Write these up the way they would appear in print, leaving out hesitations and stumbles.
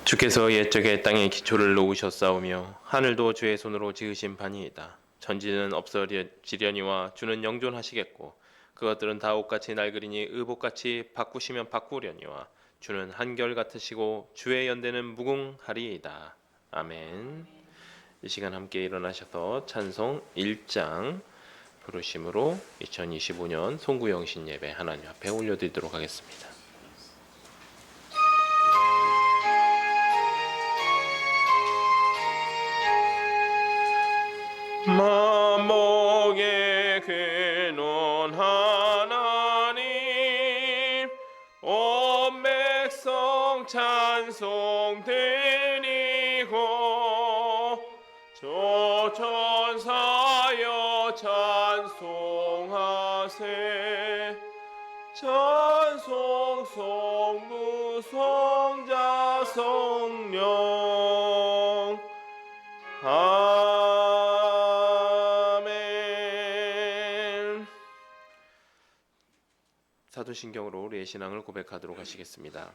주께서 옛적에 땅의 기초를 놓으셨사오며 하늘도 주의 손으로 지으신 바니이다. 천지는 없어지려니와 주는 영존하시겠고 그것들은 다 옷같이 낡으리니 의복같이 바꾸시면 바꾸려니와 주는 한결 같으시고 주의 연대는 무궁하리이다. 아멘. 이 시간 함께 일어나셔서 찬송 1장 부르심으로 2025년 송구영신 예배 하나님 앞에 올려드리도록 하겠습니다. 만복의 근원 하나님 온 백성 찬송 드리고 조천사여 찬송하세 찬송 성부 성자 성령 아멘. 사도신경으로 우리의 신앙을 고백하도록 하시겠습니다.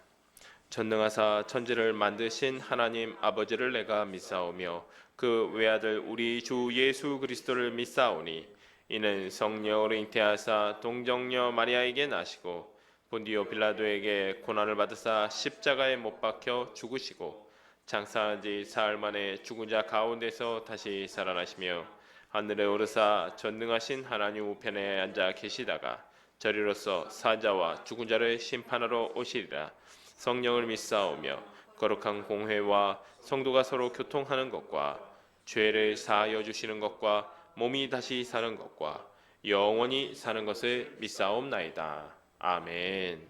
전능하사 천지를 만드신 하나님 아버지를 내가 믿사오며 그 외아들 우리 주 예수 그리스도를 믿사오니 이는 성령으로 잉태하사 동정녀 마리아에게 나시고 본디오 빌라도에게 고난을 받으사 십자가에 못 박혀 죽으시고 장사한 지 사흘 만에 죽은 자 가운데서 다시 살아나시며 하늘에 오르사 전능하신 하나님 우편에 앉아 계시다가 저리로서 사자와 죽은 자를 심판하러 오시리라. 성령을 믿사오며 거룩한 공회와 성도가 서로 교통하는 것과 죄를 사하여 주시는 것과 몸이 다시 사는 것과 영원히 사는 것을 믿사옵나이다. 아멘.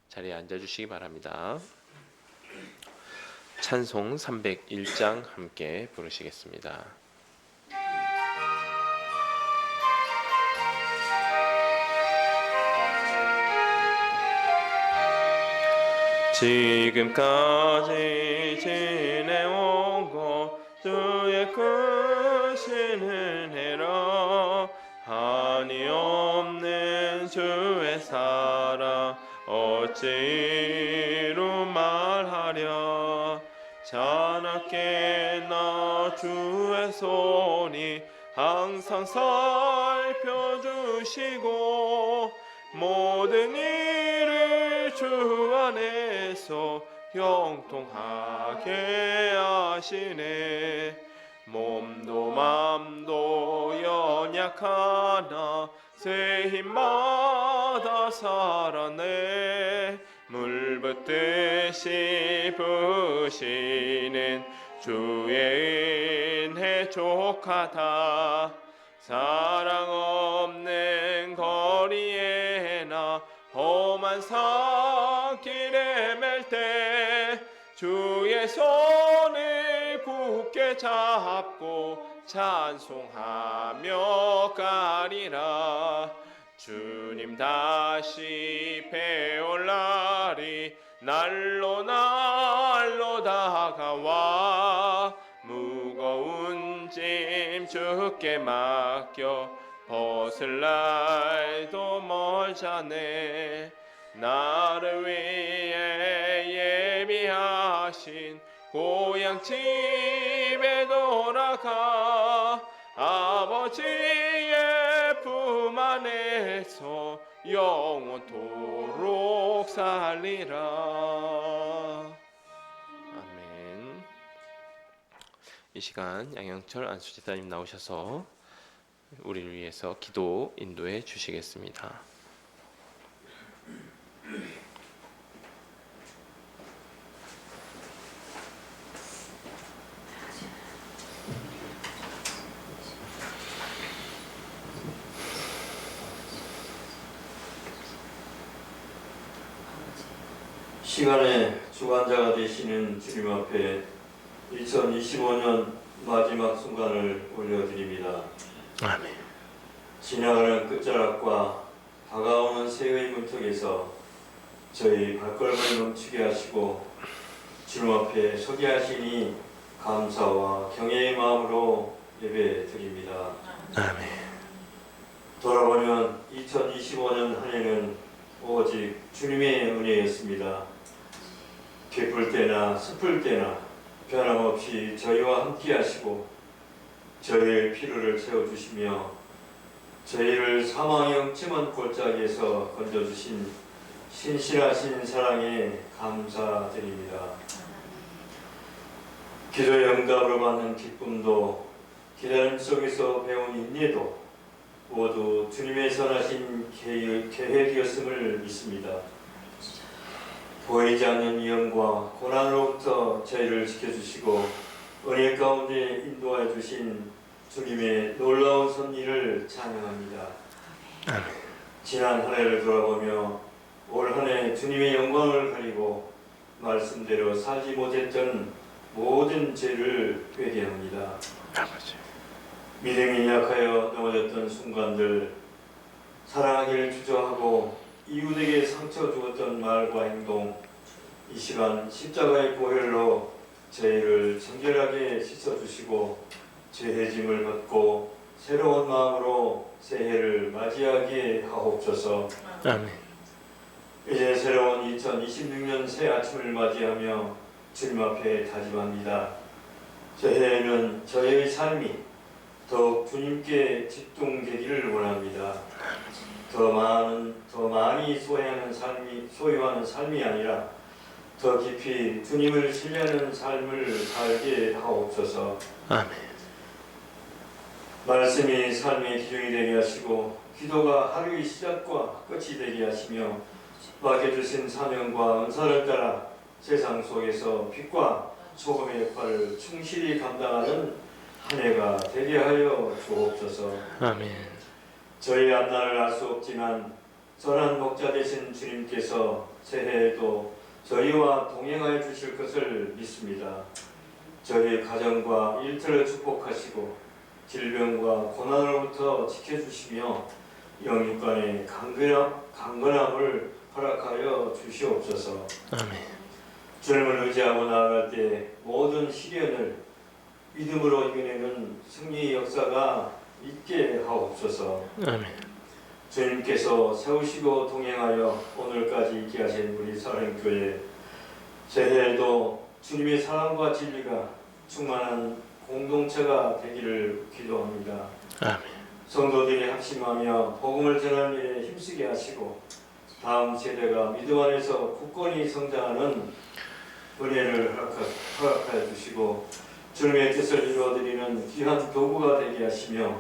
자리에 앉아주시기 바랍니다. 찬송 301장 함께 부르시겠습니다. 지금까지 지내온 것 주의 크신 은혜라 한이 없는 주의 사랑 어찌로 말하랴 자나깨나 주의 손이 항상 살펴주시고 모든 일을 주 안에서 형통하게 하시네 몸도 맘도 연약하나 새 힘마다 살아내 물 붓듯이 부시는 주의 은혜 족하다 사랑 없는 거리에나 험한 산길에 맬 때 주의 손을 굳게 잡고 찬송하며 가리라 주님 다시 배올 날이 날로 다가와 무거운 짐 주께 맡겨 벗을 날도 멀잖네 나를 위해 예비하신 고향 집에 돌아가 아버지의 품 안에서 영원토록 살리라. 아멘. 이 시간 양영철 안수지사님 나오셔서 우리를 위해서 기도 인도해 주시겠습니다. 시간의 주관자가 되시는 주님 앞에 2025년 마지막 순간을 올려드립니다. 아멘. 지나가는 끝자락과 다가오는 새해의 문턱에서 저희 발걸음을 멈추게 하시고 주님 앞에 서게 하시니 감사와 경외의 마음으로 예배드립니다. 아멘. 돌아보면 2025년 한 해는 오직 주님의 은혜였습니다. 기쁠 때나 슬플 때나 변함없이 저희와 함께 하시고 저희의 필요를 채워주시며 저희를 사망의 음침한 골짜기에서 건져주신 신실하신 사랑에 감사드립니다. 기도의 응답으로 받는 기쁨도 기다림 속에서 배운 인내도 모두 주님의 선하신 계획이었음을 믿습니다. 보이지 않는 위험과 고난으로부터 저희를 지켜주시고 은혜 가운데 인도하여 주신 주님의 놀라운 섭리를 찬양합니다. 지난 한 해를 돌아보며 올 한 해 주님의 영광을 가리고 말씀대로 살지 못했던 모든 죄를 회개합니다. 믿음이 약하여 넘어졌던 순간들, 사랑하기를 주저하고 이웃에게 상처 주었던 말과 행동, 이 시간 십자가의 보혈로 저희를 정결하게 씻어주시고 죄의 짐을 벗고 새로운 마음으로 새해를 맞이하게 하옵소서. 아멘. 이제 새로운 2026년 새 아침을 맞이하며 주님 앞에 다짐합니다. 새해에는 저희의 삶이 더욱 주님께 집중되기를 원합니다. 더 많이 소유하는 삶이 아니라 더 깊이 주님을 신뢰하는 삶을 살게 하옵소서. 아멘. 말씀이 삶의 기준이 되게 하시고 기도가 하루의 시작과 끝이 되게 하시며 맡겨주신 사명과 은사를 따라 세상 속에서 빛과 소금의 역할을 충실히 감당하는 한 해가 되게 하여 주옵소서. 아멘. 저희 앞날을 알 수 없지만 선한 목자 되신 주님께서 새해에도 저희와 동행하여 주실 것을 믿습니다. 저희 가정과 일터를 축복하시고 질병과 고난으로부터 지켜주시며 영육간의 강건함을 허락하여 주시옵소서. 아멘. 주님을 의지하고 나아갈 때 모든 시련을 믿음으로 이겨내는 승리의 역사가 있게 하옵소서. 아멘. 주님께서 세우시고 동행하여 오늘까지 있게 하신 우리 사랑교회, 새해에도 주님의 사랑과 진리가 충만한 공동체가 되기를 기도합니다. 아멘. 성도들이 합심하며 복음을 전하는 일에 힘쓰게 하시고 다음 세대가 믿음 안에서 굳건히 성장하는 은혜를 허락하여 주시고 주님의 뜻을 이루어드리는 귀한 도구가 되게 하시며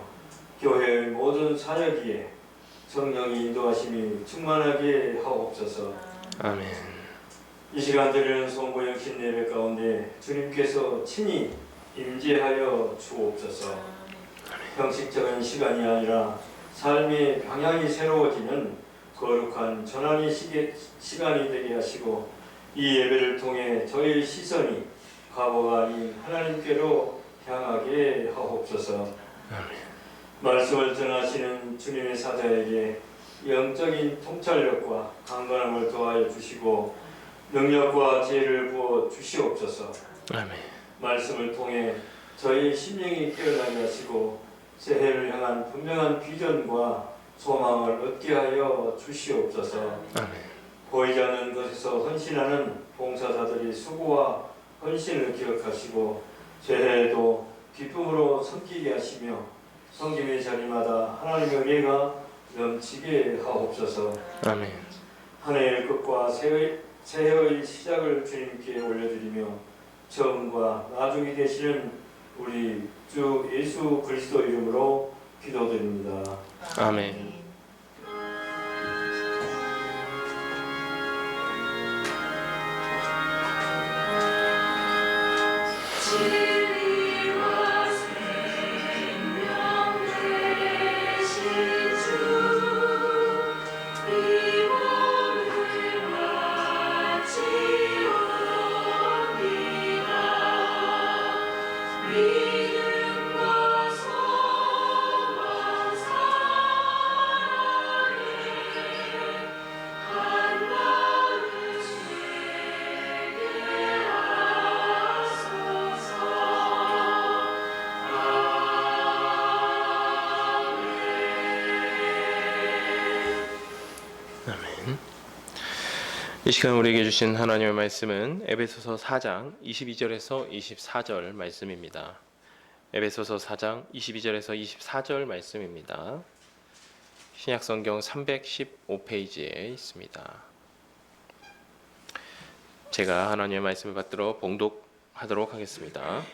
교회의 모든 사역기에 성령의 인도하심이 충만하게 하옵소서. 아멘. 이 시간 드리는 송구 영신 예배 가운데 주님께서 친히 임재하여 주옵소서. 형식적인 시간이 아니라 삶의 방향이 새로워지는 거룩한 전환의 시간이 되게 하시고 이 예배를 통해 저희의 시선이 과거가 아닌 하나님께로 향하게 하옵소서. 아멘. 말씀을 전하시는 주님의 사자에게 영적인 통찰력과 강건함을 더하여 주시고 능력과 지혜를 부어 주시옵소서. 아멘. 말씀을 통해 저희 심령이 깨어나게 하시고 새해를 향한 분명한 비전과 소망을 얻게 하여 주시옵소서. 아멘. 보이지 않는 것에서 헌신하는 봉사자들의 수고와 헌신을 기억하시고 새해에도 기쁨으로 섬기게 하시며 성김의 자리마다 하나님의 은혜가 넘치게 하옵소서. 아멘. 한 해의 끝과 새해의 시작을 주님께 올려드리며 처음과 나중이 되시는 우리 주 예수 그리스도 이름으로 기도드립니다. 아멘. 이 시간 우리에게 주신 하나님의 말씀은 에베소서 4장 22절에서 24절 말씀입니다. 에베소서 4장 22절에서 24절 말씀입니다. 신약성경 315페이지에 있습니다. 제가 하나님의 말씀을 받들어 봉독하도록 하겠습니다.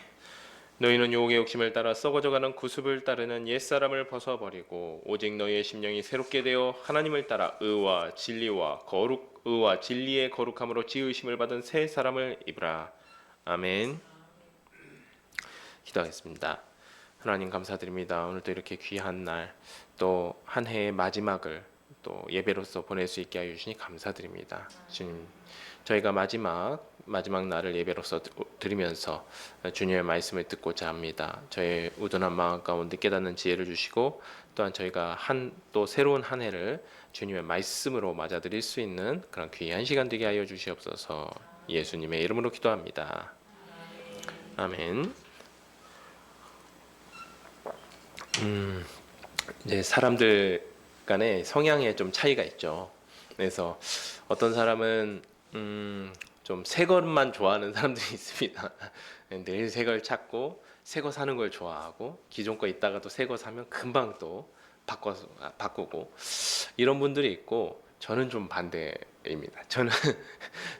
너희는 유혹의 욕심을 따라 썩어져가는 구습을 따르는 옛사람을 벗어버리고 오직 너희의 심령이 새롭게 되어 하나님을 따라 의와 진리의 거룩함으로 지으심을 받은 새 사람을 입으라. 아멘. 기도하겠습니다. 하나님 감사드립니다. 오늘도 이렇게 귀한 날, 또 한 해의 마지막을 또 예배로서 보낼 수 있게 하여 주시니 감사드립니다. 주님, 저희가 마지막 날을 예배로서 드리면서 주님의 말씀을 듣고자 합니다. 저의 우둔한 마음 가운데 깨닫는 지혜를 주시고, 또한 저희가 또 새로운 한 해를 주님의 말씀으로 맞아들일 수 있는 그런 귀한 시간 되게 하여 주시옵소서. 예수님의 이름으로 기도합니다. 아멘. 이제 사람들 간에 성향에 좀 차이가 있죠. 그래서 어떤 사람은 좀 새 것만 좋아하는 사람들이 있습니다. 늘 새 걸 찾고 새 거 사는 걸 좋아하고, 기존 거 있다가 또 새 거 사면 금방 또 바꾸고 이런 분들이 있고, 저는 좀 반대입니다. 저는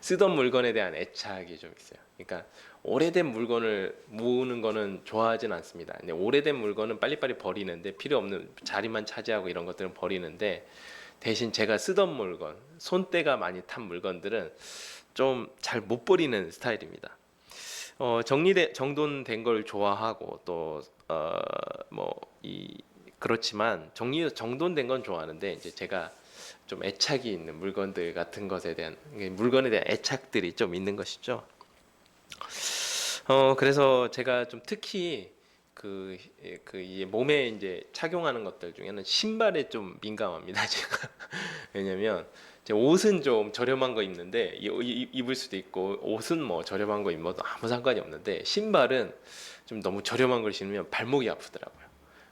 쓰던 물건에 대한 애착이 좀 있어요. 그러니까 오래된 물건을 모으는 거는 좋아하진 않습니다. 근데 오래된 물건은 빨리빨리 버리는데, 필요 없는 자리만 차지하고 이런 것들은 버리는데, 대신 제가 쓰던 물건, 손때가 많이 탄 물건들은 좀 잘 못 버리는 스타일입니다. 정돈된 걸 좋아하고, 또 그렇지만 정돈된 건 좋아하는데, 이제 제가 좀 애착이 있는 물건들 같은 것에 대한, 물건에 대한 애착들이 좀 있는 것이죠. 그래서 제가 좀 특히 이 몸에 이제 착용하는 것들 중에는 신발에 좀 민감합니다. 제가. 왜냐면 제 옷은 좀 저렴한 거 입는데 입을 수도 있고, 옷은 뭐 저렴한 거 입어도 아무 상관이 없는데, 신발은 좀 너무 저렴한 걸 신으면 발목이 아프더라고요.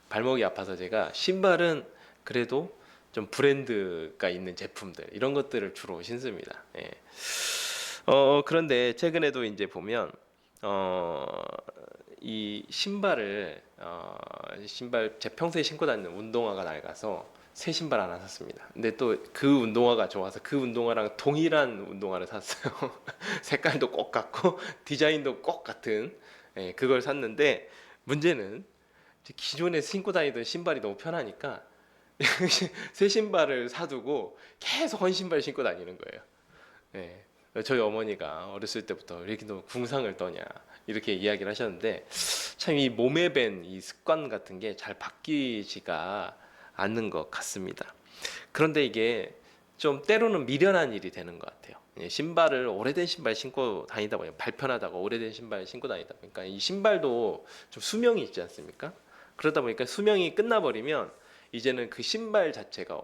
발목이 아파서 제가 신발은 그래도 좀 브랜드가 있는 제품들, 이런 것들을 주로 신습니다. 예. 그런데 최근에도 이제 보면 이 신발 제 평소에 신고 다니는 운동화가 낡아서 새 신발 하나 샀습니다. 근데 또 그 운동화가 좋아서 그 운동화랑 동일한 운동화를 샀어요. 색깔도 꼭 같고 디자인도 꼭 같은, 그걸 샀는데, 문제는 기존에 신고 다니던 신발이 너무 편하니까 새 신발을 사두고 계속 헌 신발 신고 다니는 거예요. 예. 저희 어머니가 어렸을 때부터 이렇게 너 궁상을 떠냐, 이렇게 이야기를 하셨는데, 참 이 몸에 밴 이 습관 같은 게 잘 바뀌지가 않는 것 같습니다. 그런데 이게 좀 때로는 미련한 일이 되는 것 같아요. 오래된 신발 신고 다니다 보면, 발편하다고 오래된 신발 신고 다니다 보니까 이 신발도 좀 수명이 있지 않습니까? 그러다 보니까 수명이 끝나버리면 이제는 그 신발 자체가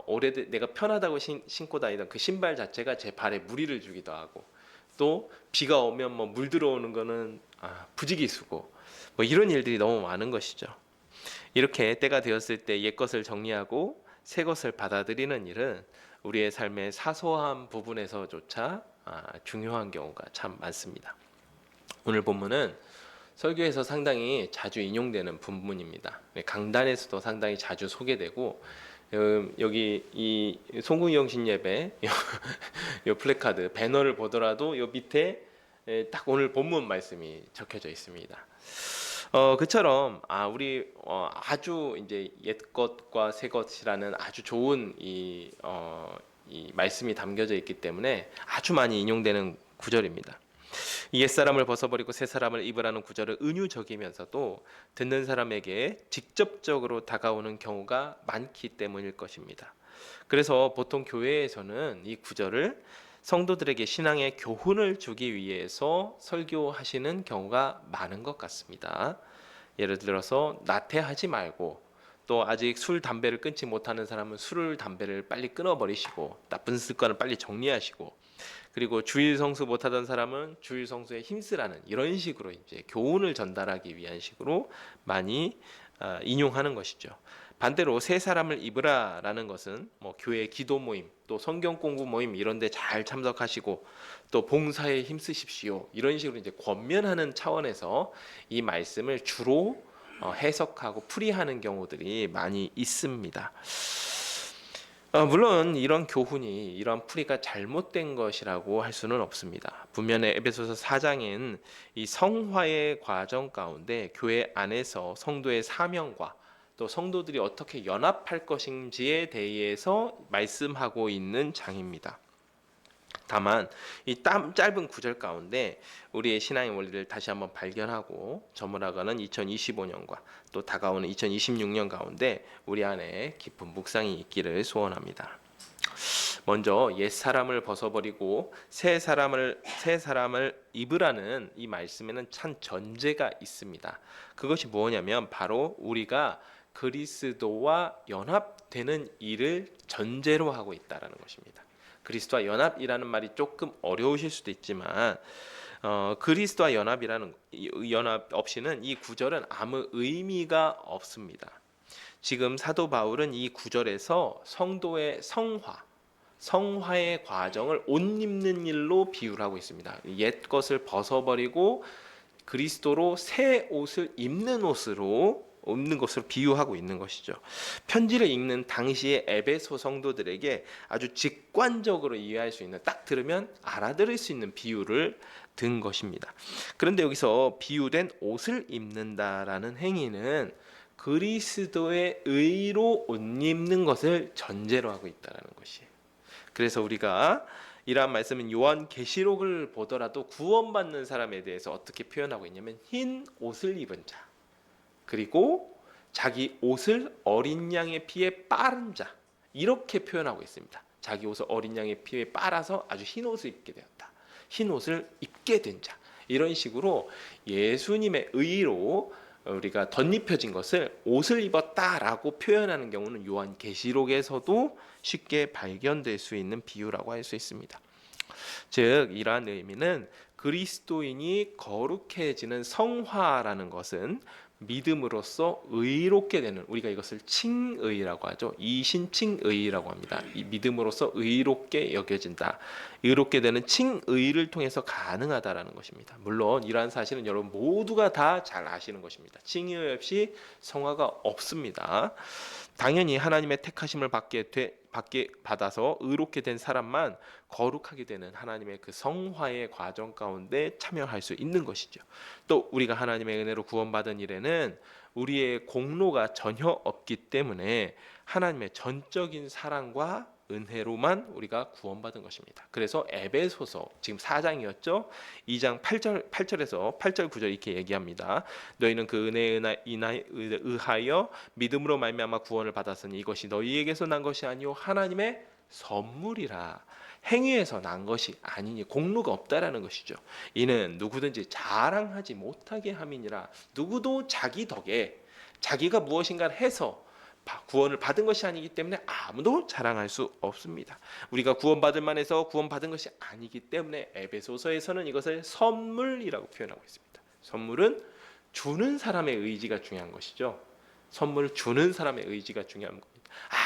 내가 편하다고 신고 다니던 그 신발 자체가 제 발에 무리를 주기도 하고, 또 비가 오면 뭐 물 들어오는 거는 부지기수고, 뭐 이런 일들이 너무 많은 것이죠. 이렇게 때가 되었을 때 옛 것을 정리하고 새 것을 받아들이는 일은 우리의 삶의 사소한 부분에서조차 중요한 경우가 참 많습니다. 오늘 본문은 설교에서 상당히 자주 인용되는 본문입니다. 강단에서도 상당히 자주 소개되고, 여기 이 송구영신 예배 이 플래카드 배너를 보더라도 이 밑에 딱 오늘 본문 말씀이 적혀져 있습니다. 그처럼 우리 아주 이제 옛 것과 새 것이라는 아주 좋은 이 말씀이 담겨져 있기 때문에 아주 많이 인용되는 구절입니다. 옛사람을 벗어버리고 새사람을 입으라는 구절을 은유적이면서도 듣는 사람에게 직접적으로 다가오는 경우가 많기 때문일 것입니다. 그래서 보통 교회에서는 이 구절을 성도들에게 신앙의 교훈을 주기 위해서 설교하시는 경우가 많은 것 같습니다. 예를 들어서 나태하지 말고, 또 아직 술, 담배를 끊지 못하는 사람은 술을, 담배를 빨리 끊어버리시고, 나쁜 습관을 빨리 정리하시고, 그리고 주일 성수 못하던 사람은 주일 성수에 힘쓰라는, 이런 식으로 이제 교훈을 전달하기 위한 식으로 많이 인용하는 것이죠. 반대로 새 사람을 입으라라는 것은 뭐 교회 기도 모임, 또 성경 공부 모임 이런 데 잘 참석하시고 또 봉사에 힘쓰십시오. 이런 식으로 이제 권면하는 차원에서 이 말씀을 주로 해석하고 풀이하는 경우들이 많이 있습니다. 물론 이런 교훈이 이런 풀이가 잘못된 것이라고 할 수는 없습니다. 분명히 에베소서 4장엔 이 성화의 과정 가운데 교회 안에서 성도의 사명과 또 성도들이 어떻게 연합할 것인지에 대해서 말씀하고 있는 장입니다. 다만 이 짧은 구절 가운데 우리의 신앙의 원리를 다시 한번 발견하고 저물어가는 2025년과 또 다가오는 2026년 가운데 우리 안에 깊은 묵상이 있기를 소원합니다. 먼저 옛 사람을 벗어버리고 새 사람을 입으라는 이 말씀에는 참 전제가 있습니다. 그것이 뭐냐면 바로 우리가 그리스도와 연합되는 일을 전제로 하고 있다라는 것입니다. 그리스도와 연합이라는 말이 조금 어려우실 수도 있지만 그리스도와 연합 없이는 이 구절은 아무 의미가 없습니다. 지금 사도 바울은 이 구절에서 성도의 성화의 과정을 옷 입는 일로 비유를 하고 있습니다. 옛 것을 벗어버리고 그리스도로 새 옷을 입는 것으로 비유하고 있는 것이죠. 편지를 읽는 당시의 에베소 성도들에게 아주 직관적으로 이해할 수 있는, 딱 들으면 알아들을 수 있는 비유를 든 것입니다. 그런데 여기서 비유된 옷을 입는다라는 행위는 그리스도의 의로 옷 입는 것을 전제로 하고 있다는 것이에요. 그래서 우리가 이러한 말씀은 요한계시록을 보더라도 구원받는 사람에 대해서 어떻게 표현하고 있냐면 흰 옷을 입은 자, 그리고 자기 옷을 어린 양의 피에 빠른 자, 이렇게 표현하고 있습니다. 자기 옷을 어린 양의 피에 빨아서 아주 흰 옷을 입게 되었다. 흰 옷을 입게 된 자, 이런 식으로 예수님의 의로 우리가 덧입혀진 것을 옷을 입었다라고 표현하는 경우는 요한계시록에서도 쉽게 발견될 수 있는 비유라고 할 수 있습니다. 즉 이러한 의미는 그리스도인이 거룩해지는 성화라는 것은 믿음으로써 의롭게 되는, 우리가 이것을 칭의라고 하죠. 이신칭의라고 합니다. 이 믿음으로써 의롭게 여겨진다. 의롭게 되는 칭의를 통해서 가능하다라는 것입니다. 물론 이러한 사실은 여러분 모두가 다 잘 아시는 것입니다. 칭의 없이 성화가 없습니다. 당연히 하나님의 택하심을 받아서 의롭게 된 사람만 거룩하게 되는 하나님의 그 성화의 과정 가운데 참여할 수 있는 것이죠. 또 우리가 하나님의 은혜로 구원받은 일에는 우리의 공로가 전혀 없기 때문에 하나님의 전적인 사랑과 은혜로만 우리가 구원받은 것입니다. 그래서 에베소서 지금 4장이었죠. 2장 8절에서 8절 9절 이렇게 얘기합니다. 너희는 그 은혜에 의하여 믿음으로 말미암아 구원을 받았으니 이것이 너희에게서 난 것이 아니요 하나님의 선물이라. 행위에서 난 것이 아니니, 공로가 없다라는 것이죠. 이는 누구든지 자랑하지 못하게 함이니라. 누구도 자기 덕에 자기가 무엇인가를 해서 구원을 받은 것이 아니기 때문에 아무도 자랑할 수 없습니다. 우리가 구원받을 만해서 구원받은 것이 아니기 때문에 에베소서에서는 이것을 선물이라고 표현하고 있습니다. 선물은 주는 사람의 의지가 중요한 것이죠. 선물을 주는 사람의 의지가 중요한 겁니다.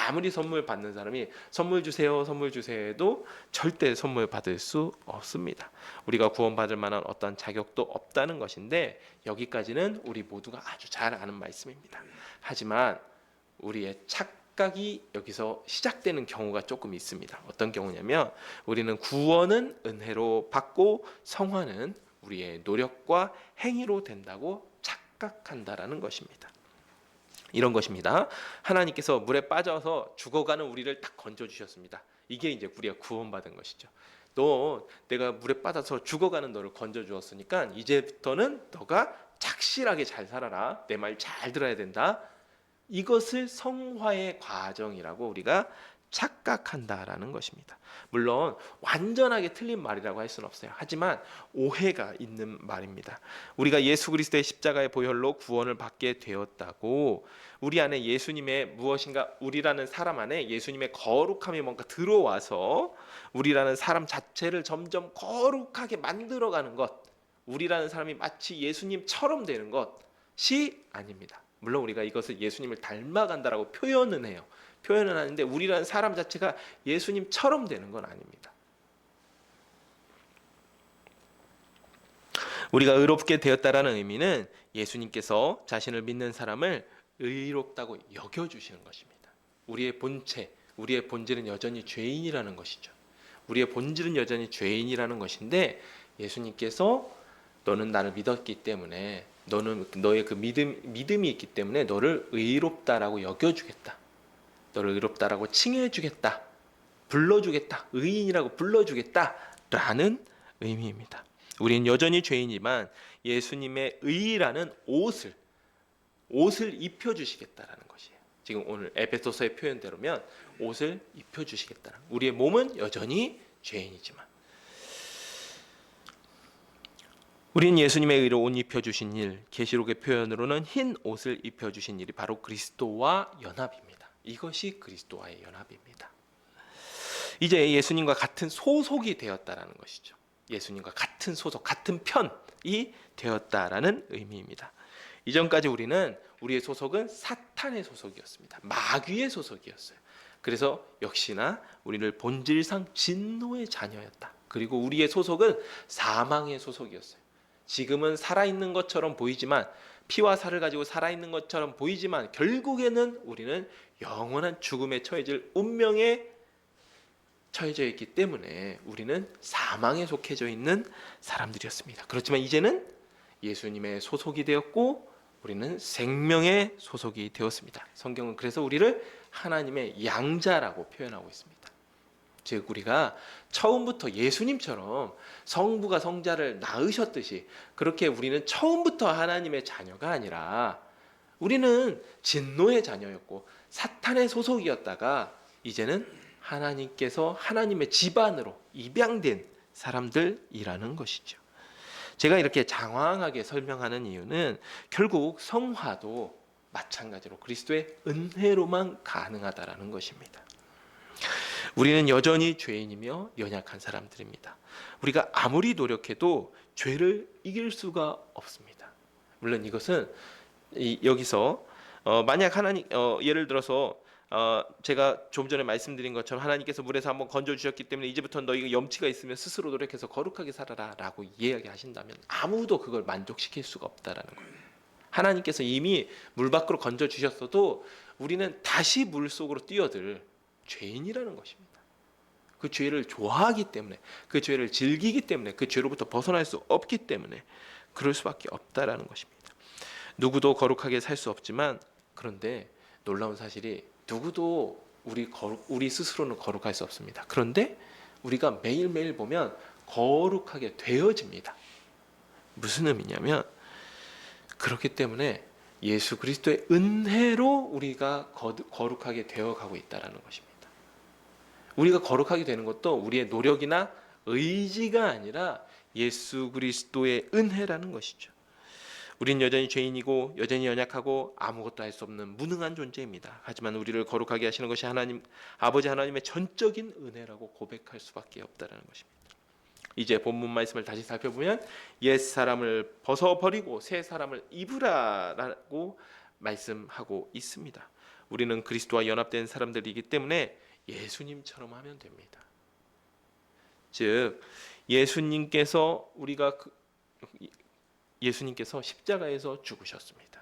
아무리 선물 받는 사람이 선물 주세요 해도 절대 선물 받을 수 없습니다. 우리가 구원받을 만한 어떤 자격도 없다는 것인데 여기까지는 우리 모두가 아주 잘 아는 말씀입니다. 하지만 우리의 착각이 여기서 시작되는 경우가 조금 있습니다. 어떤 경우냐면 우리는 구원은 은혜로 받고 성화는 우리의 노력과 행위로 된다고 착각한다라는 것입니다. 이런 것입니다. 하나님께서 물에 빠져서 죽어가는 우리를 딱 건져주셨습니다. 이게 이제 우리가 구원받은 것이죠. 내가 물에 빠져서 죽어가는 너를 건져주었으니까 이제부터는 너가 착실하게 잘 살아라. 내 말 잘 들어야 된다. 이것을 성화의 과정이라고 우리가 착각한다라는 것입니다. 물론 완전하게 틀린 말이라고 할 수는 없어요. 하지만 오해가 있는 말입니다. 우리가 예수 그리스도의 십자가의 보혈로 구원을 받게 되었다고 우리 안에 예수님의 무엇인가, 우리라는 사람 안에 예수님의 거룩함이 뭔가 들어와서 우리라는 사람 자체를 점점 거룩하게 만들어가는 것, 우리라는 사람이 마치 예수님처럼 되는 것이 아닙니다. 물론 우리가 이것을 예수님을 닮아간다라고 표현은 해요. 표현은 하는데 우리라는 사람 자체가 예수님처럼 되는 건 아닙니다. 우리가 의롭게 되었다라는 의미는 예수님께서 자신을 믿는 사람을 의롭다고 여겨주시는 것입니다. 우리의 본체, 우리의 본질은 여전히 죄인이라는 것이죠. 우리의 본질은 여전히 죄인이라는 것인데 예수님께서 너는 나를 믿었기 때문에 너의 그 믿음이 있기 때문에 너를 의롭다라고 여겨주겠다. 너를 의롭다라고 칭해주겠다. 불러주겠다. 의인이라고 불러주겠다라는 의미입니다. 우리는 여전히 죄인이지만 예수님의 의라는 옷을 입혀주시겠다라는 것이에요. 지금 오늘 에베소서의 표현대로면 옷을 입혀주시겠다는. 우리의 몸은 여전히 죄인이지만 우리는 예수님의 의로 옷 입혀주신 일, 계시록의 표현으로는 흰 옷을 입혀주신 일이 바로 그리스도와 연합입니다. 이것이 그리스도와의 연합입니다. 이제 예수님과 같은 소속이 되었다라는 것이죠. 예수님과 같은 소속, 같은 편이 되었다라는 의미입니다. 이전까지 우리의 소속은 사탄의 소속이었습니다. 마귀의 소속이었어요. 그래서 역시나 우리를 본질상 진노의 자녀였다. 그리고 우리의 소속은 사망의 소속이었어요. 지금은 살아있는 것처럼 보이지만, 피와 살을 가지고 살아있는 것처럼 보이지만 결국에는 우리는 영원한 죽음에 처해질 운명에 처해져 있기 때문에 우리는 사망에 속해져 있는 사람들이었습니다. 그렇지만 이제는 예수님의 소속이 되었고 우리는 생명의 소속이 되었습니다. 성경은 그래서 우리를 하나님의 양자라고 표현하고 있습니다. 즉 우리가 처음부터 예수님처럼 성부가 성자를 낳으셨듯이 그렇게 우리는 처음부터 하나님의 자녀가 아니라 우리는 진노의 자녀였고 사탄의 소속이었다가 이제는 하나님께서 하나님의 집안으로 입양된 사람들이라는 것이죠. 제가 이렇게 장황하게 설명하는 이유는 결국 성화도 마찬가지로 그리스도의 은혜로만 가능하다라는 것입니다. 우리는 여전히 죄인이며 연약한 사람들입니다. 우리가 아무리 노력해도 죄를 이길 수가 없습니다. 물론 이것은 여기서 만약 하나님 예를 들어서 제가 좀 전에 말씀드린 것처럼 하나님께서 물에서 한번 건져주셨기 때문에 이제부터 너희가 염치가 있으면 스스로 노력해서 거룩하게 살아라 라고 이야기하신다면 아무도 그걸 만족시킬 수가 없다라는 거예요. 하나님께서 이미 물 밖으로 건져주셨어도 우리는 다시 물 속으로 뛰어들 죄인이라는 것입니다. 그 죄를 좋아하기 때문에, 그 죄를 즐기기 때문에, 그 죄로부터 벗어날 수 없기 때문에 그럴 수밖에 없다라는 것입니다. 누구도 거룩하게 살 수 없지만, 그런데 놀라운 사실이 누구도 우리 스스로는 거룩할 수 없습니다. 그런데 우리가 매일매일 보면 거룩하게 되어집니다. 무슨 의미냐면 그렇기 때문에 예수 그리스도의 은혜로 우리가 거룩하게 되어가고 있다는 것입니다. 우리가 거룩하게 되는 것도 우리의 노력이나 의지가 아니라 예수 그리스도의 은혜라는 것이죠. 우린 여전히 죄인이고 여전히 연약하고 아무것도 할 수 없는 무능한 존재입니다. 하지만 우리를 거룩하게 하시는 것이 아버지 하나님의 전적인 은혜라고 고백할 수밖에 없다는 것입니다. 이제 본문 말씀을 다시 살펴보면 옛사람을 벗어버리고 새 사람을 입으라라고 말씀하고 있습니다. 우리는 그리스도와 연합된 사람들이기 때문에 예수님처럼 하면 됩니다. 즉 예수님께서 십자가에서 죽으셨습니다.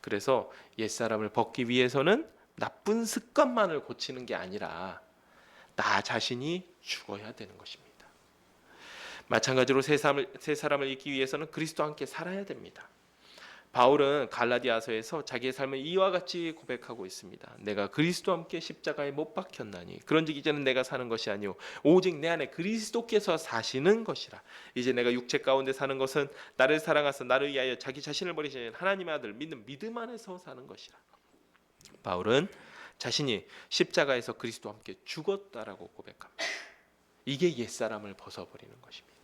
그래서 옛사람을 벗기 위해서는 나쁜 습관만을 고치는 게 아니라 나 자신이 죽어야 되는 것입니다. 마찬가지로 새 사람을 잊기 위해서는 그리스도와 함께 살아야 됩니다. 바울은 갈라디아서에서 자기의 삶을 이와 같이 고백하고 있습니다. 내가 그리스도와 함께 십자가에 못 박혔나니 그런즉 이제는 내가 사는 것이 아니오 오직 내 안에 그리스도께서 사시는 것이라. 이제 내가 육체 가운데 사는 것은 나를 사랑하사 나를 위하여 자기 자신을 버리신 하나님의 아들 믿는 믿음 안에서 사는 것이라. 바울은 자신이 십자가에서 그리스도와 함께 죽었다라고 고백합니다. 이게 옛사람을 벗어버리는 것입니다.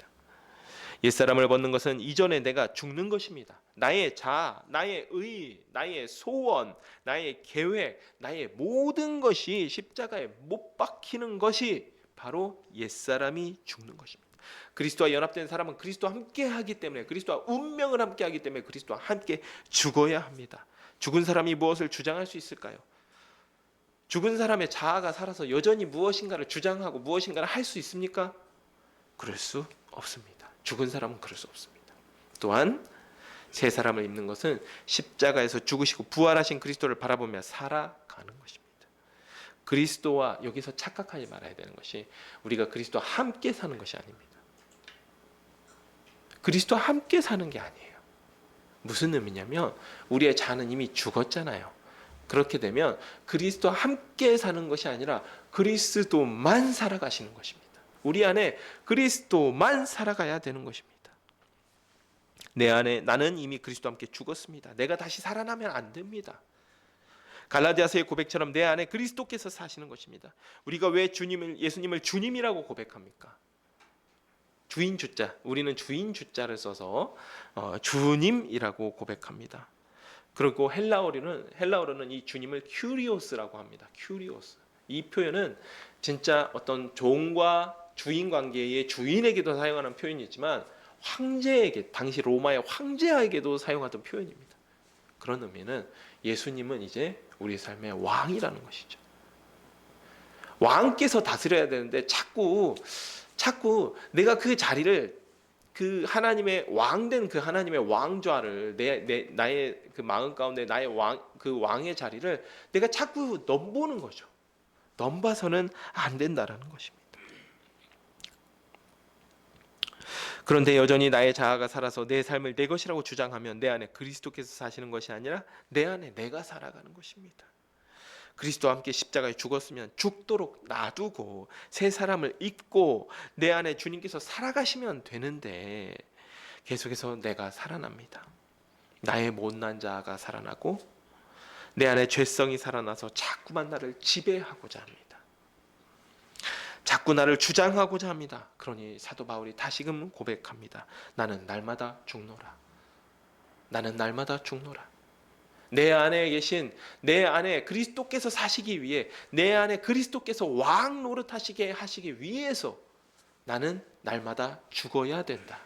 옛사람을 벗는 것은 이전에 내가 죽는 것입니다. 나의 자아, 나의 의, 나의 소원, 나의 계획, 나의 모든 것이 십자가에 못 박히는 것이 바로 옛사람이 죽는 것입니다. 그리스도와 연합된 사람은 그리스도와 함께 하기 때문에, 그리스도와 운명을 함께 하기 때문에 그리스도와 함께 죽어야 합니다. 죽은 사람이 무엇을 주장할 수 있을까요? 죽은 사람의 자아가 살아서 여전히 무엇인가를 주장하고 무엇인가를 할 수 있습니까? 그럴 수 없습니다. 죽은 사람은 그럴 수 없습니다. 또한 새 사람을 입는 것은 십자가에서 죽으시고 부활하신 그리스도를 바라보며 살아가는 것입니다. 그리스도와 여기서 착각하지 말아야 되는 것이 우리가 그리스도와 함께 사는 것이 아닙니다. 그리스도와 함께 사는 게 아니에요. 무슨 의미냐면 우리의 자는 이미 죽었잖아요. 그렇게 되면 그리스도와 함께 사는 것이 아니라 그리스도만 살아가시는 것입니다. 우리 안에 그리스도만 살아가야 되는 것입니다. 내 안에 나는 이미 그리스도와 함께 죽었습니다. 내가 다시 살아나면 안 됩니다. 갈라디아서의 고백처럼 내 안에 그리스도께서 사시는 것입니다. 우리가 왜 예수님을 주님이라고 고백합니까? 주인 주자, 우리는 주인 주자를 써서 주님이라고 고백합니다. 그리고 헬라어로는 이 주님을 큐리오스라고 합니다. 큐리오스. 이 표현은 진짜 어떤 종과 주인 관계의 주인에게도 사용하는 표현이지만 황제에게, 당시 로마의 황제에게도 사용하던 표현입니다. 그런 의미는 예수님은 이제 우리 삶의 왕이라는 것이죠. 왕께서 다스려야 되는데 자꾸 내가 그 자리를, 그 하나님의 왕된 그 하나님의 왕좌를 나의 그 마음 가운데 나의 그 왕의 자리를 내가 자꾸 넘보는 거죠. 넘봐서는 안 된다라는 것입니다. 그런데 여전히 나의 자아가 살아서 내 삶을 내 것이라고 주장하면 내 안에 그리스도께서 사시는 것이 아니라 내 안에 내가 살아가는 것입니다. 그리스도와 함께 십자가에 죽었으면 죽도록 놔두고 새 사람을 입고 내 안에 주님께서 살아가시면 되는데 계속해서 내가 살아납니다. 나의 못난 자아가 살아나고 내 안에 죄성이 살아나서 자꾸만 나를 지배하고자 합니다. 자꾸 나를 주장하고자 합니다. 그러니 사도 바울이 다시금 고백합니다. 나는 날마다 죽노라. 나는 날마다 죽노라. 내 안에 내 안에 그리스도께서 사시기 위해, 내 안에 그리스도께서 왕 노릇하시게 하시기 위해서 나는 날마다 죽어야 된다.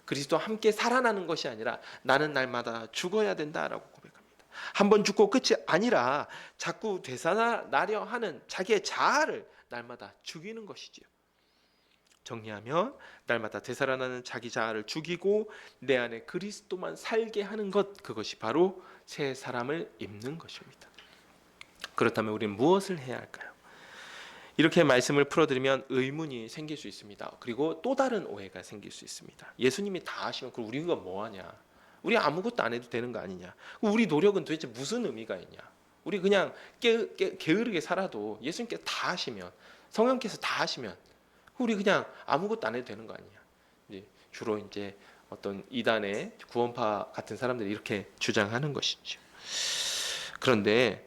그리스도와 함께 살아나는 것이 아니라 나는 날마다 죽어야 된다라고 고백합니다. 한번 죽고 끝이 아니라 자꾸 되살아나려 하는 자기의 자아를 날마다 죽이는 것이지요. 정리하면 날마다 되살아나는 자기 자아를 죽이고 내 안에 그리스도만 살게 하는 것, 그것이 바로 새 사람을 입는 것입니다. 그렇다면 우리는 무엇을 해야 할까요? 이렇게 말씀을 풀어드리면 의문이 생길 수 있습니다. 그리고 또 다른 오해가 생길 수 있습니다. 예수님이 다 하시면 그럼 우리가 뭐하냐? 우리 아무것도 안 해도 되는 거 아니냐? 우리 노력은 도대체 무슨 의미가 있냐? 우리 그냥 게으르게 살아도 예수님께서 다 하시면, 성령께서 다 하시면 우리 그냥 아무것도 안 해도 되는 거 아니냐? 주로 이제 어떤 이단의 구원파 같은 사람들이 이렇게 주장하는 것이죠. 그런데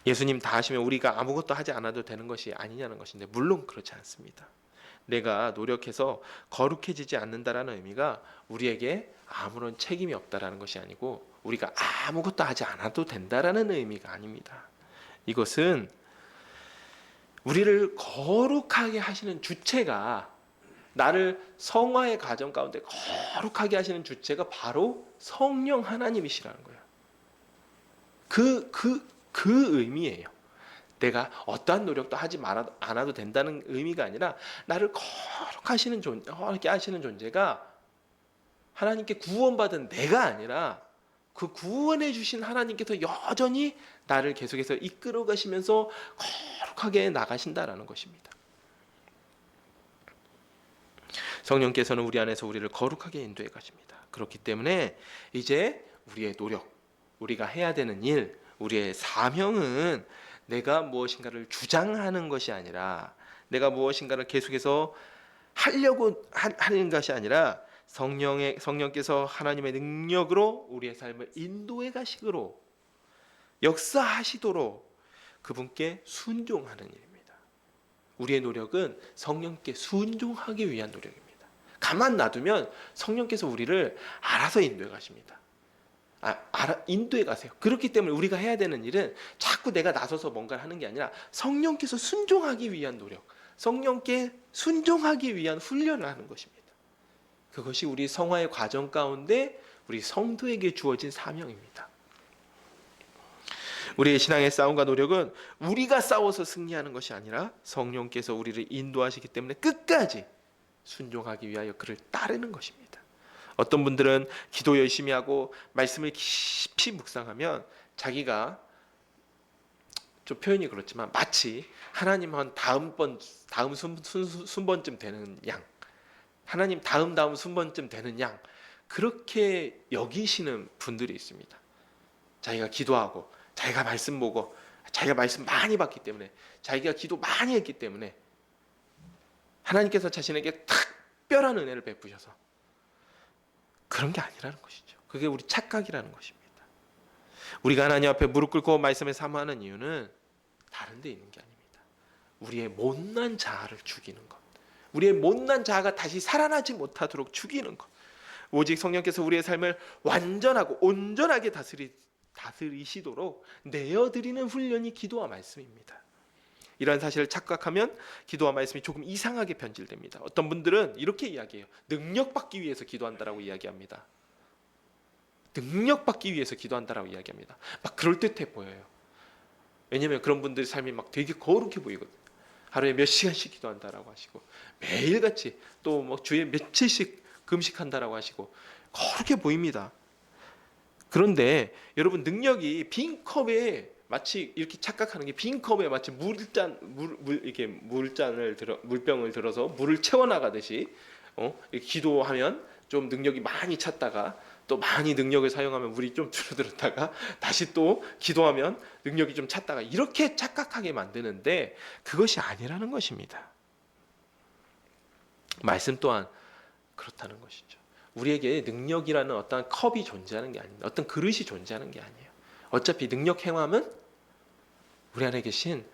예수님 다 하시면 우리가 아무것도 하지 않아도 되는 것이 아니냐는 것인데, 물론 그렇지 않습니다. 내가 노력해서 거룩해지지 않는다라는 의미가 우리에게 아무런 책임이 없다라는 것이 아니고 우리가 아무것도 하지 않아도 된다라는 의미가 아닙니다. 이것은 우리를 거룩하게 하시는 주체가, 나를 성화의 과정 가운데 거룩하게 하시는 주체가 바로 성령 하나님이시라는 거예요. 그 의미예요. 내가 어떠한 노력도 하지 않아도 된다는 의미가 아니라 나를 거룩하게 하시는 존재가 하나님께 구원받은 내가 아니라 그 구원해 주신 하나님께서 여전히 나를 계속해서 이끌어 가시면서 거룩하게 나가신다라는 것입니다. 성령께서는 우리 안에서 우리를 거룩하게 인도해 가십니다. 그렇기 때문에 이제 우리의 노력, 우리가 해야 되는 일, 우리의 사명은 내가 무엇인가를 주장하는 것이 아니라, 내가 무엇인가를 계속해서 하려고 하는 것이 아니라 성령께서 하나님의 능력으로 우리의 삶을 인도해 가시도록, 역사하시도록 그분께 순종하는 일입니다. 우리의 노력은 성령께 순종하기 위한 노력입니다. 가만 놔두면 성령께서 우리를 알아서 인도해 가십니다. 인도해 가세요. 그렇기 때문에 우리가 해야 되는 일은 자꾸 내가 나서서 뭔가를 하는 게 아니라 성령께서 순종하기 위한 노력, 성령께 순종하기 위한 훈련을 하는 것입니다. 그것이 우리 성화의 과정 가운데 우리 성도에게 주어진 사명입니다. 우리의 신앙의 싸움과 노력은 우리가 싸워서 승리하는 것이 아니라 성령께서 우리를 인도하시기 때문에 끝까지 순종하기 위하여 그를 따르는 것입니다. 어떤 분들은 기도 열심히 하고 말씀을 깊이 묵상하면 자기가 좀 표현이 그렇지만 마치 하나님 한 다음 순번쯤 되는 양, 하나님 다음 순번쯤 되는 양, 그렇게 여기시는 분들이 있습니다. 자기가 기도하고 자기가 말씀 보고 자기가 말씀 많이 받기 때문에 자기가 기도 많이 했기 때문에 하나님께서 자신에게 특별한 은혜를 베푸셔서 그런 게 아니라는 것이죠. 그게 우리 착각이라는 것입니다. 우리가 하나님 앞에 무릎 꿇고 말씀을 사모하는 이유는 다른 데 있는 게 아닙니다. 우리의 못난 자아를 죽이는 것, 우리의 못난 자아가 다시 살아나지 못하도록 죽이는 것, 오직 성령께서 우리의 삶을 완전하고 온전하게 다스리시도록 내어드리는 훈련이 기도와 말씀입니다. 이러한 사실을 착각하면 기도와 말씀이 조금 이상하게 변질됩니다. 어떤 분들은 이렇게 이야기해요. 능력받기 위해서 기도한다라고 이야기합니다. 능력받기 위해서 기도한다라고 이야기합니다. 막 그럴듯해 보여요. 왜냐하면 그런 분들의 삶이 막 되게 거룩해 보이거든요. 하루에 몇 시간씩 기도한다라고 하시고 매일같이 또 뭐 주에 며칠씩 금식한다라고 하시고 거룩해 보입니다. 그런데 여러분, 능력이 빈 컵에 마치 이렇게 착각하는 게, 빈 컵에 마치 물병을 들어서 물을 채워 나가듯이 이렇게 기도하면 좀 능력이 많이 찼다가 또 많이 능력을 사용하면 물이 좀 줄어들었다가 다시 또 기도하면 능력이 좀 찼다가 이렇게 착각하게 만드는데 그것이 아니라는 것입니다. 말씀 또한 그렇다는 것이죠. 우리에게 능력이라는 어떤 컵이 존재하는 게 아닙니다. 어떤 그릇이 존재하는 게 아니에요. 어차피 능력 행함은 우리 안에 계신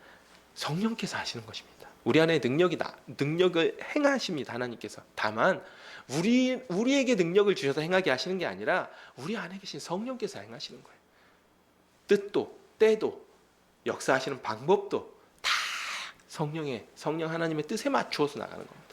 성령께서 하시는 것입니다. 우리 안에 능력을 행하십니다. 하나님께서. 다만 우리에게 능력을 주셔서 행하게 하시는 게 아니라 우리 안에 계신 성령께서 행하시는 거예요. 뜻도 때도 역사하시는 방법도 다 성령 하나님의 뜻에 맞추어서 나가는 겁니다.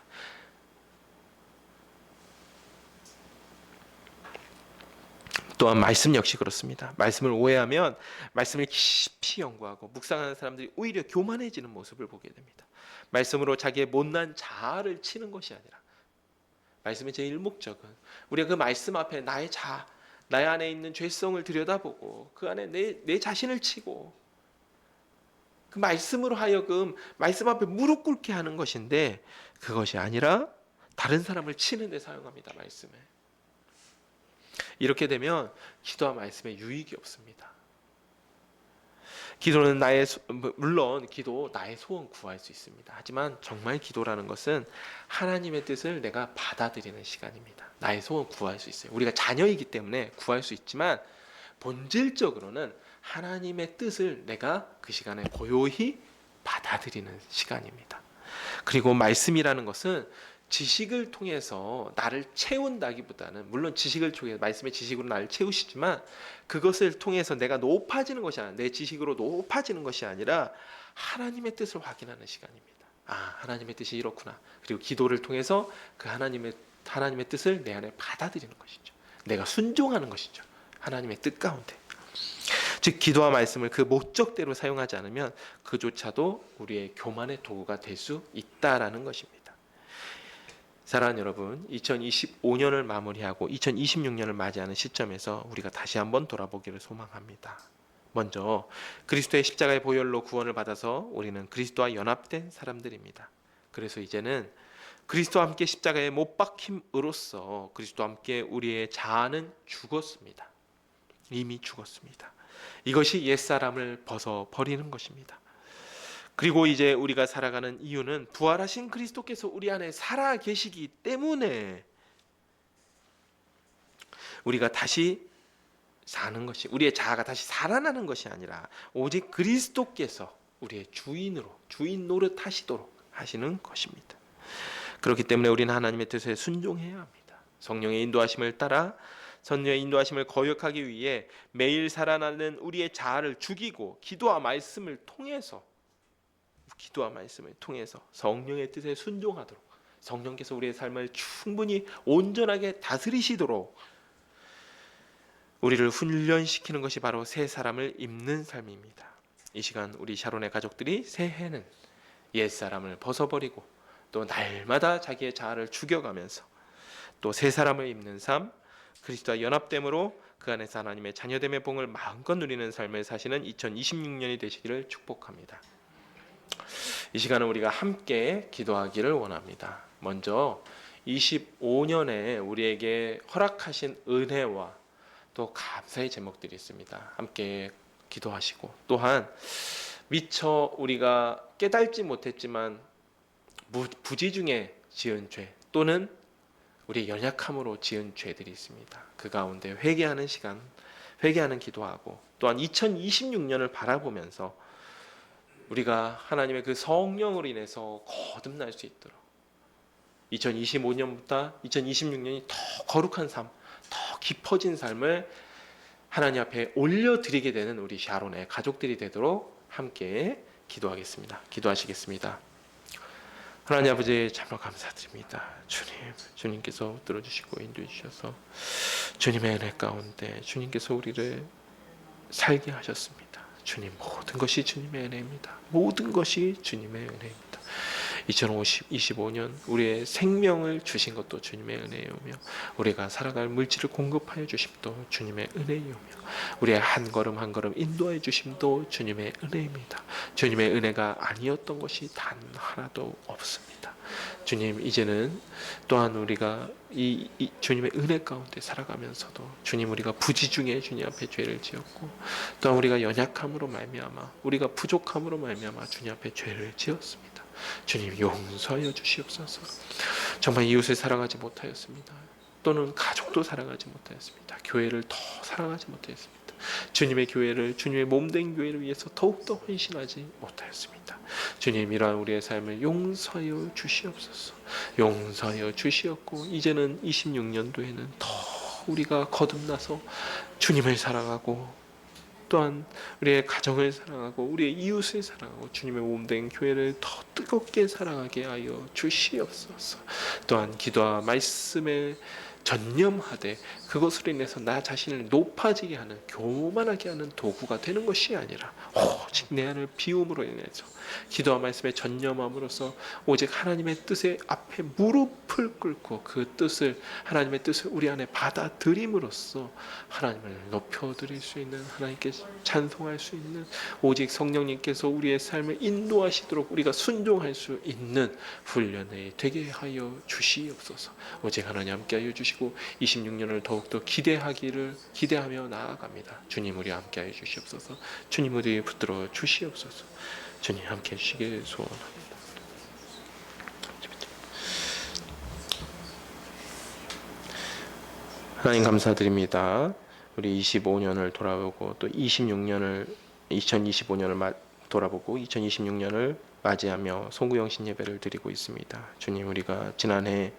또한 말씀 역시 그렇습니다. 말씀을 오해하면 말씀을 깊이 연구하고 묵상하는 사람들이 오히려 교만해지는 모습을 보게 됩니다. 말씀으로 자기의 못난 자아를 치는 것이 아니라, 말씀의 제일 목적은 우리가 그 말씀 앞에 나의 안에 있는 죄성을 들여다보고 그 안에 내 자신을 치고 그 말씀으로 하여금 말씀 앞에 무릎 꿇게 하는 것인데, 그것이 아니라 다른 사람을 치는 데 사용합니다. 말씀을. 이렇게 되면 기도와 말씀에 유익이 없습니다. 기도는 물론 기도 나의 소원 구할 수 있습니다. 하지만 정말 기도라는 것은 하나님의 뜻을 내가 받아들이는 시간입니다. 나의 소원 구할 수 있어요. 우리가 자녀이기 때문에 구할 수 있지만 본질적으로는 하나님의 뜻을 내가 그 시간에 고요히 받아들이는 시간입니다. 그리고 말씀이라는 것은 지식을 통해서 나를 채운다기보다는, 물론 지식을 통해 말씀의 지식으로 나를 채우시지만 그것을 통해서 내가 높아지는 것이 아니라, 내 지식으로 높아지는 것이 아니라 하나님의 뜻을 확인하는 시간입니다. 하나님의 뜻이 이렇구나. 그리고 기도를 통해서 그 하나님의 뜻을 내 안에 받아들이는 것이죠. 내가 순종하는 것이죠. 하나님의 뜻 가운데. 즉 기도와 말씀을 그 목적대로 사용하지 않으면 그조차도 우리의 교만의 도구가 될 수 있다라는 것입니다. 사랑하는 여러분, 2025년을 마무리하고 2026년을 맞이하는 시점에서 우리가 다시 한번 돌아보기를 소망합니다. 먼저 그리스도의 십자가의 보혈로 구원을 받아서 우리는 그리스도와 연합된 사람들입니다. 그래서 이제는 그리스도와 함께 십자가에 못 박힘으로써 그리스도와 함께 우리의 자아는 죽었습니다. 이미 죽었습니다. 이것이 옛사람을 벗어버리는 것입니다. 그리고 이제 우리가 살아가는 이유는 부활하신 그리스도께서 우리 안에 살아 계시기 때문에 우리가 다시 사는 것이, 우리의 자아가 다시 살아나는 것이 아니라 오직 그리스도께서 우리의 주인 노릇하시도록 하시는 것입니다. 그렇기 때문에 우리는 하나님의 뜻에 순종해야 합니다. 성령의 인도하심을 따라, 성령의 인도하심을 거역하기 위해 매일 살아나는 우리의 자아를 죽이고 기도와 말씀을 통해서 성령의 뜻에 순종하도록, 성령께서 우리의 삶을 충분히 온전하게 다스리시도록 우리를 훈련시키는 것이 바로 새 사람을 입는 삶입니다. 이 시간 우리 샤론의 가족들이 새해는 옛사람을 벗어버리고 또 날마다 자기의 자아를 죽여가면서 또 새 사람을 입는 삶, 그리스도와 연합됨으로 그 안에서 하나님의 자녀됨의 봉을 마음껏 누리는 삶을 사시는 2026년이 되시기를 축복합니다. 이 시간은 우리가 함께 기도하기를 원합니다. 먼저 25년에 우리에게 허락하신 은혜와 또 감사의 제목들이 있습니다. 함께 기도하시고, 또한 미처 우리가 깨달지 못했지만 부지 중에 지은 죄 또는 우리의 연약함으로 지은 죄들이 있습니다. 그 가운데 회개하는 시간, 회개하는 기도하고, 또한 2026년을 바라보면서 우리가 하나님의 그 성령으로 인해서 거듭날 수 있도록 2025년보다 2026년이 더 거룩한 삶, 더 깊어진 삶을 하나님 앞에 올려드리게 되는 우리 샤론의 가족들이 되도록 함께 기도하겠습니다. 기도하시겠습니다. 하나님 아버지, 참으로 감사드립니다. 주님께서 들어주시고 인도해 주셔서 주님의 은혜 가운데 주님께서 우리를 살게 하셨습니다. 주님, 모든 것이 주님의 은혜입니다. 모든 것이 주님의 은혜입니다. 2025년 우리의 생명을 주신 것도 주님의 은혜이며, 우리가 살아갈 물질을 공급하여 주심도 주님의 은혜이며, 우리의 한 걸음 한 걸음 인도하여 주심도 주님의 은혜입니다. 주님의 은혜가 아니었던 것이 단 하나도 없습니다. 주님, 이제는 또한 우리가 이 주님의 은혜 가운데 살아가면서도 주님, 우리가 부지 중에 주님 앞에 죄를 지었고, 또한 우리가 연약함으로 말미암아, 우리가 부족함으로 말미암아 주님 앞에 죄를 지었습니다. 주님, 용서하여 주시옵소서. 정말 이웃을 사랑하지 못하였습니다. 또는 가족도 사랑하지 못하였습니다. 교회를 더 사랑하지 못하였습니다. 주님의 교회를, 주님의 몸된 교회를 위해서 더욱더 헌신하지 못하였습니다. 주님, 이러한 우리의 삶을 용서하여 주시옵소서. 용서하여 주시옵고, 이제는 26년도에는 더 우리가 거듭나서 주님을 사랑하고, 또한 우리의 가정을 사랑하고 우리의 이웃을 사랑하고 주님의 몸된 교회를 더 뜨겁게 사랑하게 하여 주시옵소서. 또한 기도와 말씀에 전념하되 그것으로 인해서 나 자신을 높아지게 하는, 교만하게 하는 도구가 되는 것이 아니라 오직 내 안을 비움으로 인해서 기도와 말씀에 전념함으로써 오직 하나님의 뜻에 앞에 무릎을 꿇고 그 뜻을, 하나님의 뜻을 우리 안에 받아들임으로써 하나님을 높여드릴 수 있는, 하나님께 찬송할 수 있는, 오직 성령님께서 우리의 삶을 인도하시도록 우리가 순종할 수 있는 훈련이 되게 하여 주시옵소서. 오직 하나님 함께 하여 주시고 26년을 더욱더 기대하며 나아갑니다. 주님, 우리 함께 하여 주시옵소서. 주님, 우리 붙들어 주시옵소서. 주님, 함께 해주시길 소원합니다. 하나님 감사드립니다. 우리 25년을 돌아보고 또 2025년을 돌아보고 2026년을 맞이하며 송구영신 예배를 드리고 있습니다. 주님, 우리가 지난해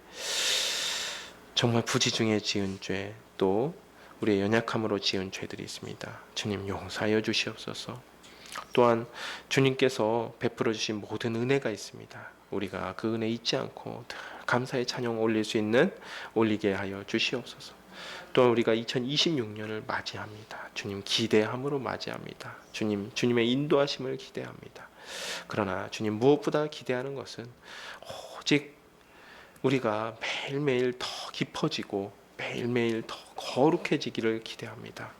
정말 부지 중에 지은 죄, 또 우리의 연약함으로 지은 죄들이 있습니다. 주님, 용서하여 주시옵소서. 또한 주님께서 베풀어 주신 모든 은혜가 있습니다. 우리가 그 은혜 잊지 않고 감사의 찬양 올리게 하여 주시옵소서. 또한 우리가 2026년을 맞이합니다. 주님, 기대함으로 맞이합니다. 주님의 인도하심을 기대합니다. 그러나 주님, 무엇보다 기대하는 것은 오직 우리가 매일매일 더 깊어지고 매일매일 더 거룩해지기를 기대합니다.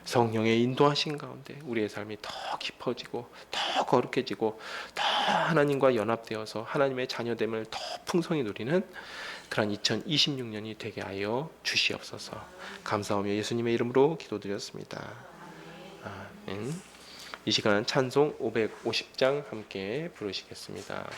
성령의 인도하신 가운데 우리의 삶이 더 깊어지고 더 거룩해지고 더 하나님과 연합되어서 하나님의 자녀됨을 더 풍성히 누리는 그런 2026년이 되게 하여 주시옵소서. 감사하며 예수님의 이름으로 기도드렸습니다. 아멘. 이 시간 찬송 550장 함께 부르시겠습니다.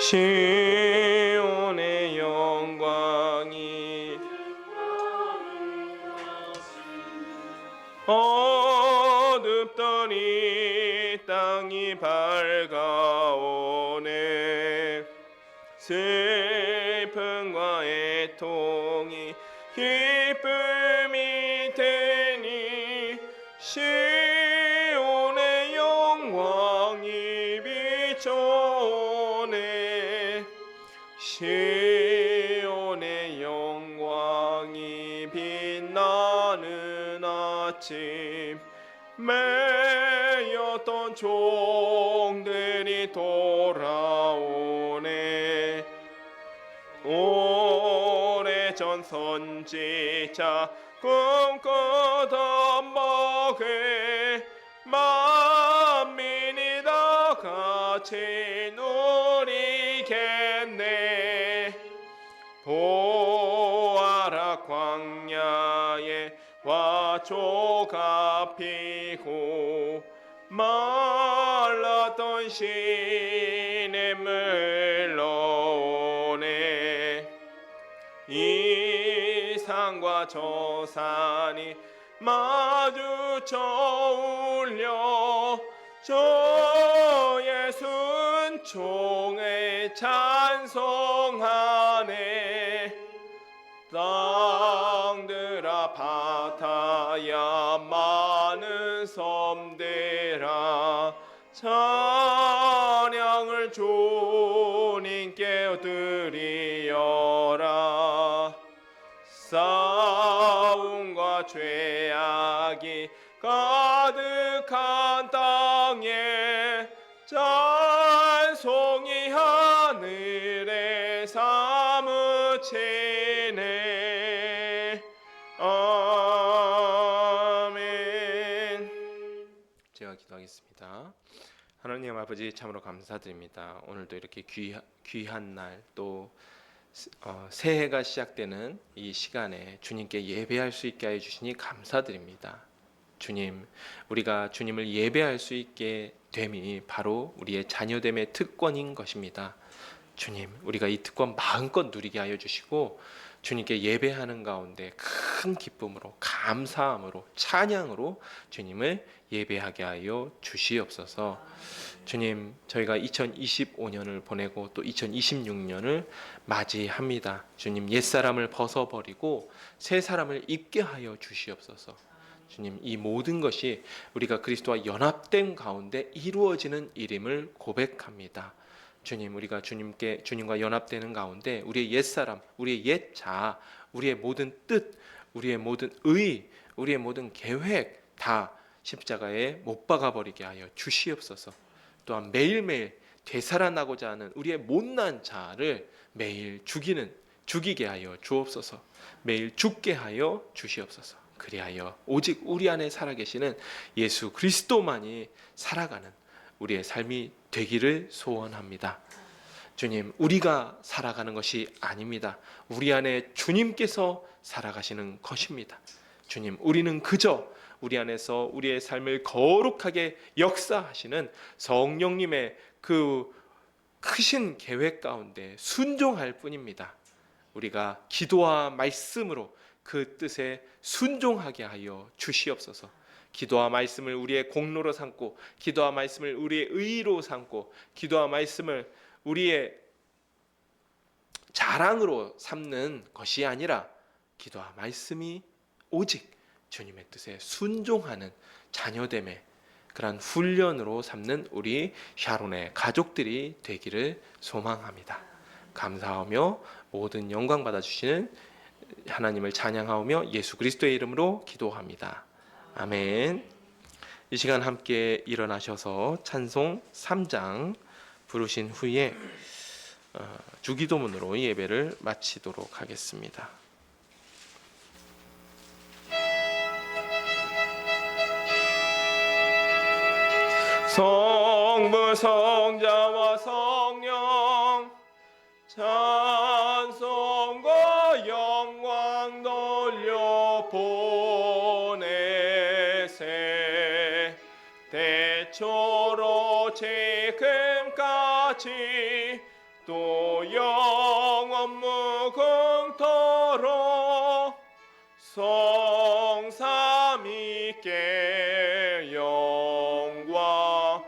시온의 영광이 어둡던 이 땅이 밝아오네. 슬픔과 애통이 기쁨이 되니 시온의 영광이 비춰 시온에 시온의 영광이 빛나는 아침 매였던 종들이 돌아오네. 오래전 선지자 꿈꾸던 먹을 만민이 다 같이 누리겠네. 보아라 광야에 화초가 피고 말랐던 시냇물 흘러오네. 이 산과 저 산이 마주쳐 울려 저의 순종을 찬송하네. 땅들아 바다야 많은 섬들아 찬양을 주님께 드리어라. 싸움과 죄악이 가득한 땅에 찬송이 하늘에 사무치네. 아멘. 제가 기도하겠습니다. 하나님 아버지, 참으로 감사드립니다. 오늘도 이렇게 귀한 날, 또 새해가 시작되는 이 시간에 주님께 예배할 수 있게 해주시니 감사드립니다. 주님, 우리가 주님을 예배할 수 있게 됨이 바로 우리의 자녀됨의 특권인 것입니다. 주님, 우리가 이 특권 마음껏 누리게 하여 주시고 주님께 예배하는 가운데 큰 기쁨으로, 감사함으로, 찬양으로 주님을 예배하게 하여 주시옵소서. 주님, 저희가 2025년을 보내고 또 2026년을 맞이합니다. 주님, 옛사람을 벗어버리고 새 사람을 입게 하여 주시옵소서. 주님, 이 모든 것이 우리가 그리스도와 연합된 가운데 이루어지는 일임을 고백합니다. 주님, 우리가 주님과 연합되는 가운데 우리의 옛사람, 우리의 옛 자아, 우리의 모든 뜻, 우리의 모든 의, 우리의 모든 계획 다 십자가에 못 박아버리게 하여 주시옵소서. 또한 매일매일 되살아나고자 하는 우리의 못난 자아를 매일 죽이게 하여 주옵소서. 매일 죽게 하여 주시옵소서. 그리하여 오직 우리 안에 살아계시는 예수 그리스도만이 살아가는 우리의 삶이 되기를 소원합니다. 주님, 우리가 살아가는 것이 아닙니다. 우리 안에 주님께서 살아가시는 것입니다. 주님, 우리는 그저 우리 안에서 우리의 삶을 거룩하게 역사하시는 성령님의 그 크신 계획 가운데 순종할 뿐입니다. 우리가 기도와 말씀으로 그 뜻에 순종하게 하여 주시옵소서. 기도와 말씀을 우리의 공로로 삼고, 기도와 말씀을 우리의 의로 삼고, 기도와 말씀을 우리의 자랑으로 삼는 것이 아니라 기도와 말씀이 오직 주님의 뜻에 순종하는 자녀됨의 그러한 훈련으로 삼는 우리 샤론의 가족들이 되기를 소망합니다. 감사하며 모든 영광 받아주시는 하나님을 찬양하오며 예수 그리스도의 이름으로 기도합니다. 아멘. 이 시간 함께 일어나셔서 찬송 3장 부르신 후에 주기도문으로 예배를 마치도록 하겠습니다. 성부 성자와 성령 찬송과 영광 돌려 보내세. 대초로 지금까지 또 영원 무궁토록 성삼위께 영광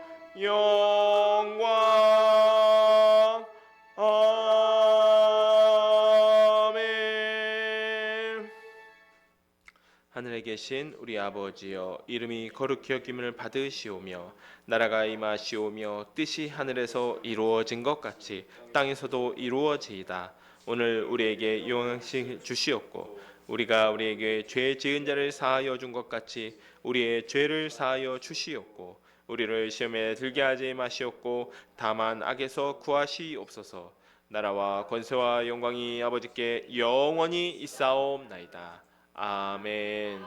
아멘. 하늘에 계신 우리 아버지여, 이름이 거룩히 여김을 받으시오며 나라가 임하시오며 뜻이 하늘에서 이루어진 것 같이 땅에서도 이루어지이다. 오늘 우리에게 용양식 주시옵고 우리가 우리에게 죄 지은 자를 사하여 준 것 같이 우리의 죄를 사하여 주시옵고 우리를 시험에 들게 하지 마시옵고 다만 악에서 구하시옵소서. 나라와 권세와 영광이 아버지께 영원히 있사옵나이다. 아멘.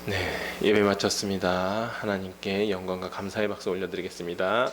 네, 예배 마쳤습니다. 하나님께 영광과 감사의 박수 올려드리겠습니다.